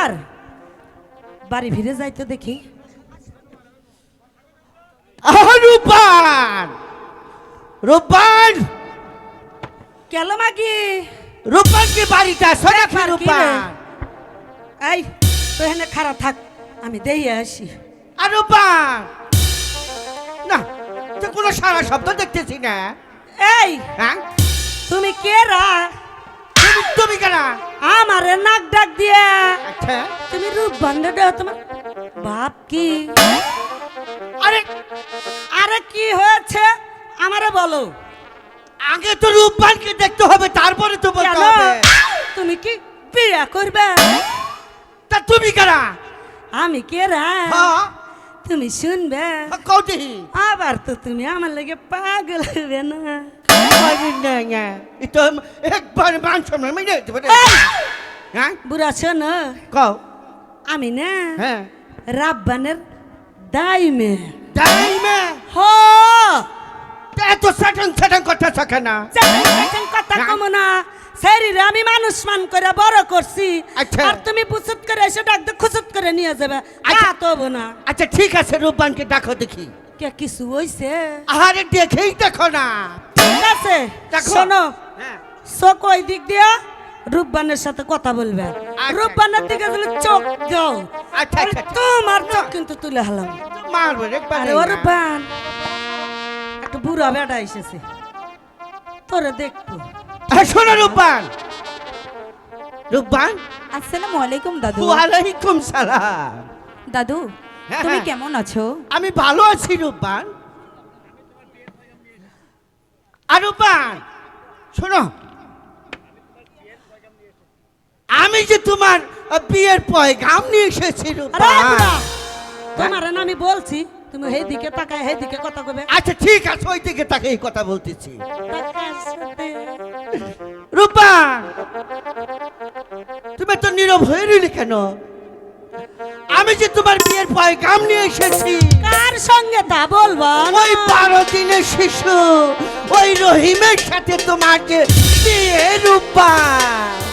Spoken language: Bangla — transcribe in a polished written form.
আমার বাড়ি ফিরে যাইতো দেখি। রূপান রূপান কেন মাগি রূপান কি বাড়িতে আসো নাকি রূপান? এই তো এখানে খারাপ থাক, আমি দেখে আসি। আর রূপান না, তো কোনো সারা শব্দ দেখতেছি না। এই হ্যাঁ তুমি কে রা? তুমি কেন? আমারে নাক ডাক দিয়া আচ্ছা তুমি রূপ বান্ডা তোমার বাপ কি? আরে আরে কি হয়েছে আমারে বলো। আগে তো রূপবানকে দেখতে হবে, তারপরে তো বলতে কেন? হবে। তুমি কি বিয়ে করবে? তা তুমি কেন? আমি কে রা? হ্যাঁ তুমি শুনবে? কৌটি আবার তো তুমি আমার লাগে পাগল হবে না। তো একবার মান সম্মান মেনে যেতে পারে। হ্যাঁ বুড়া শোনো, কও। আমি না হ্যাঁ রাব্বানের দাইমে। টাইমে হ এত সেটেন সেটেন করতেছ কেন? কথা কম না, শরীরে আমি মানুষ মান করে বড় করছি। আচ্ছা। আর তুমি বুসুত করে এসে ডাক দিয়ে খুসুত করে নিয়ে যাবে। আচ্ছা। তো হবো না। আচ্ছা ঠিক আছে, রূপবানকে ডাকো দেখি। কে কিছু হইছে? আরে দেখেই দেখো না। ঠিক আছে দেখো। শোনো, হ্যাঁ চোখ ওই দিক দিয়া রূপবানের সাথে কথা বলবে। রূপবানের দিকে যদি চোখ দাও, আচ্ছা, তাহলে আচ্ছা। তোমার চোখ কিন্তু তুলে হলাম। মারবো রে আরে ও রূপবান, একটা বুড়া বেটা এসেছে, তোরে দেখবো। শোনো রূপবান। রূপবান আসসালামু আলাইকুম দাদু। ওয়ালাইকুম সালাম। দাদু হ্যাঁ, তুমি হ্যাঁ। কেমন আছো? আমি ভালো আছি রূপবান। আর রূপবান শোনো, আমি যে তোমার বিয়ের পয়গাম নিয়ে এসেছি আরে রূপবান। বুড়া, তোমার না আমি বলছি, তুমি সেই দিকে তাকায় সেই দিকে কথা কবে। আচ্ছা ঠিক আছে, ওই দিকে তাকে এই কথা বলতেছি। রূপবান তুমি তো নীরব হয়ে রইলে কেন? আমি যে তোমার বিয়ের পয়গাম নিয়ে এসেছি। কার সঙ্গে তা বলবো না? ওই 12 দিনের শিশু ওই রহিমের সাথে তোমার যে বিয়ে রূপবান।